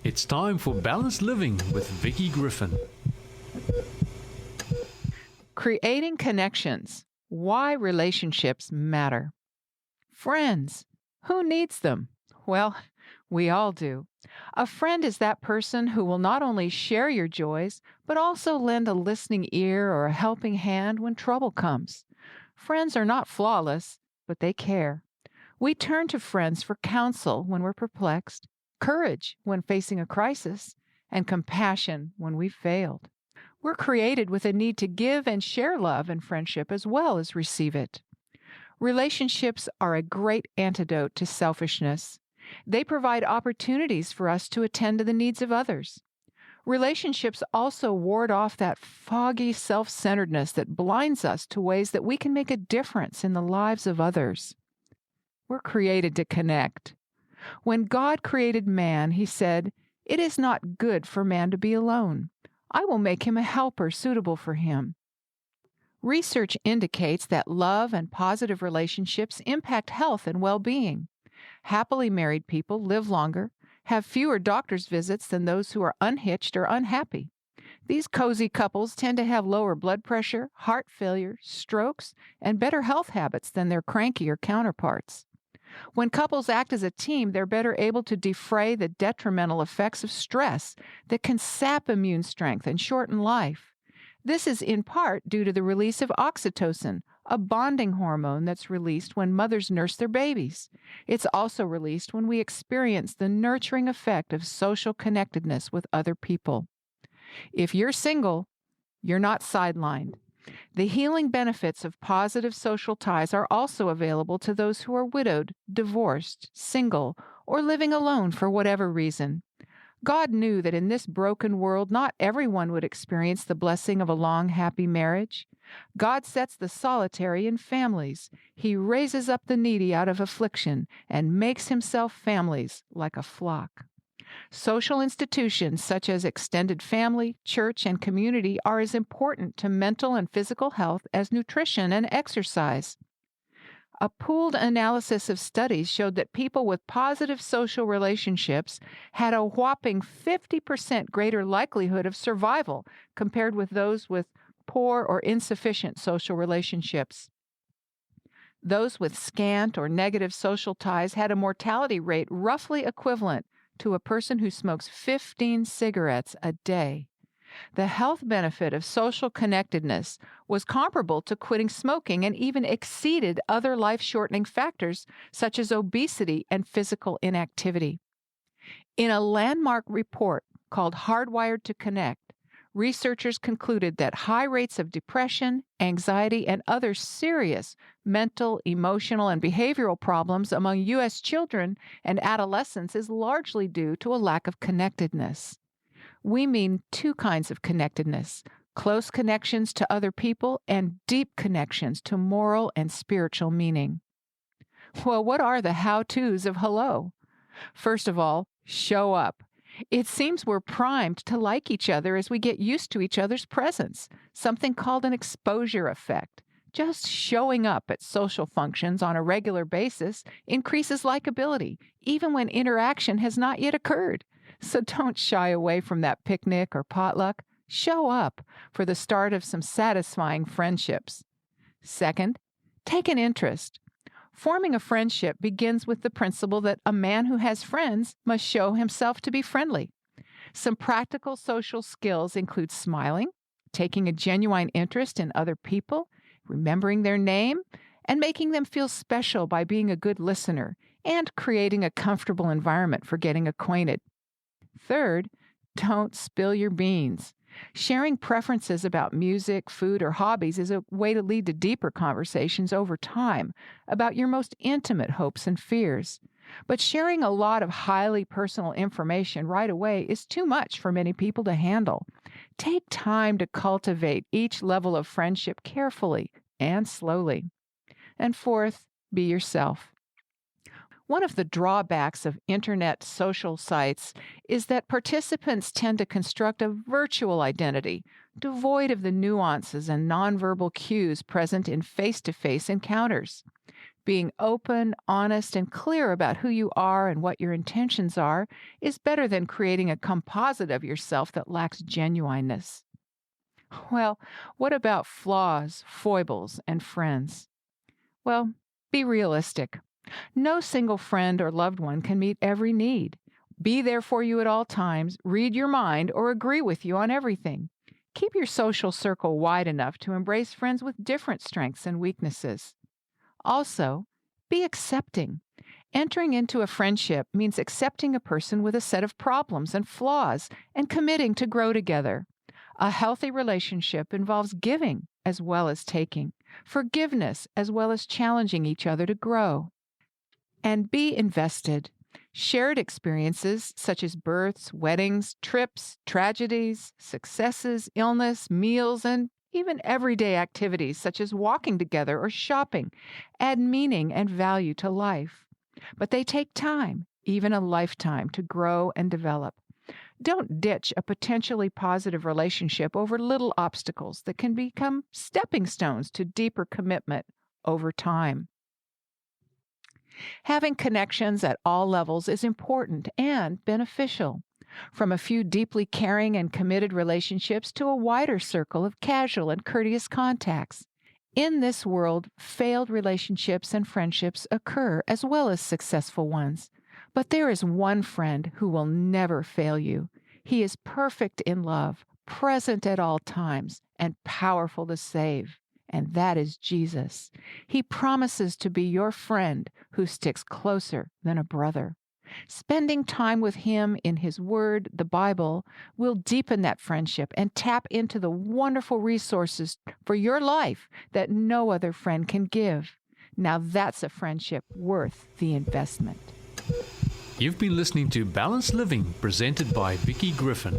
It's time for Balanced Living with Vicki Griffin. Creating connections. Why relationships matter. Friends. Who needs them? Well, we all do. A friend is that person who will not only share your joys, but also lend a listening ear or a helping hand when trouble comes. Friends are not flawless, but they care. We turn to friends for counsel when we're perplexed, courage when facing a crisis, and compassion when we've failed. We're created with a need to give and share love and friendship as well as receive it. Relationships are a great antidote to selfishness. They provide opportunities for us to attend to the needs of others. Relationships also ward off that foggy self-centeredness that blinds us to ways that we can make a difference in the lives of others. We're created to connect. When God created man, he said, "It is not good for man to be alone. I will make him a helper suitable for him." Research indicates that love and positive relationships impact health and well-being. Happily married people live longer, have fewer doctor's visits than those who are unhitched or unhappy. These cozy couples tend to have lower blood pressure, heart failure, strokes, and better health habits than their crankier counterparts. When couples act as a team, they're better able to defray the detrimental effects of stress that can sap immune strength and shorten life. This is in part due to the release of oxytocin, a bonding hormone that's released when mothers nurse their babies. It's also released when we experience the nurturing effect of social connectedness with other people. If you're single, you're not sidelined. The healing benefits of positive social ties are also available to those who are widowed, divorced, single, or living alone for whatever reason. God knew that in this broken world, not everyone would experience the blessing of a long, happy marriage. God sets the solitary in families. He raises up the needy out of affliction and makes himself families like a flock. Social institutions such as extended family, church, and community are as important to mental and physical health as nutrition and exercise. A pooled analysis of studies showed that people with positive social relationships had a whopping 50% greater likelihood of survival compared with those with poor or insufficient social relationships. Those with scant or negative social ties had a mortality rate roughly equivalent to a person who smokes 15 cigarettes a day. The health benefit of social connectedness was comparable to quitting smoking and even exceeded other life-shortening factors such as obesity and physical inactivity. In a landmark report called Hardwired to Connect, researchers concluded that high rates of depression, anxiety, and other serious mental, emotional, and behavioral problems among U.S. children and adolescents is largely due to a lack of connectedness. We mean two kinds of connectedness: close connections to other people and deep connections to moral and spiritual meaning. Well, what are the how-tos of hello? First of all, show up. It seems we're primed to like each other as we get used to each other's presence, something called an exposure effect. Just showing up at social functions on a regular basis increases likability, even when interaction has not yet occurred. So don't shy away from that picnic or potluck. Show up for the start of some satisfying friendships. Second, take an interest. Forming a friendship begins with the principle that a man who has friends must show himself to be friendly. Some practical social skills include smiling, taking a genuine interest in other people, remembering their name, and making them feel special by being a good listener, and creating a comfortable environment for getting acquainted. Third, don't spill your beans. Sharing preferences about music, food, or hobbies is a way to lead to deeper conversations over time about your most intimate hopes and fears. But sharing a lot of highly personal information right away is too much for many people to handle. Take time to cultivate each level of friendship carefully and slowly. And fourth, be yourself. One of the drawbacks of internet social sites is that participants tend to construct a virtual identity, devoid of the nuances and nonverbal cues present in face-to-face encounters. Being open, honest, and clear about who you are and what your intentions are is better than creating a composite of yourself that lacks genuineness. Well, what about flaws, foibles, and friends? Well, be realistic. No single friend or loved one can meet every need, be there for you at all times, read your mind, or agree with you on everything. Keep your social circle wide enough to embrace friends with different strengths and weaknesses. Also, be accepting. Entering into a friendship means accepting a person with a set of problems and flaws and committing to grow together. A healthy relationship involves giving as well as taking, forgiveness as well as challenging each other to grow. And be invested. Shared experiences such as births, weddings, trips, tragedies, successes, illness, meals, and even everyday activities such as walking together or shopping add meaning and value to life. But they take time, even a lifetime, to grow and develop. Don't ditch a potentially positive relationship over little obstacles that can become stepping stones to deeper commitment over time. Having connections at all levels is important and beneficial. From a few deeply caring and committed relationships to a wider circle of casual and courteous contacts. In this world, failed relationships and friendships occur as well as successful ones. But there is one friend who will never fail you. He is perfect in love, present at all times, and powerful to save. And that is Jesus. He promises to be your friend who sticks closer than a brother. Spending time with him in his word, the Bible, will deepen that friendship and tap into the wonderful resources for your life that no other friend can give. Now that's a friendship worth the investment. You've been listening to Balanced Living, presented by Vicki Griffin.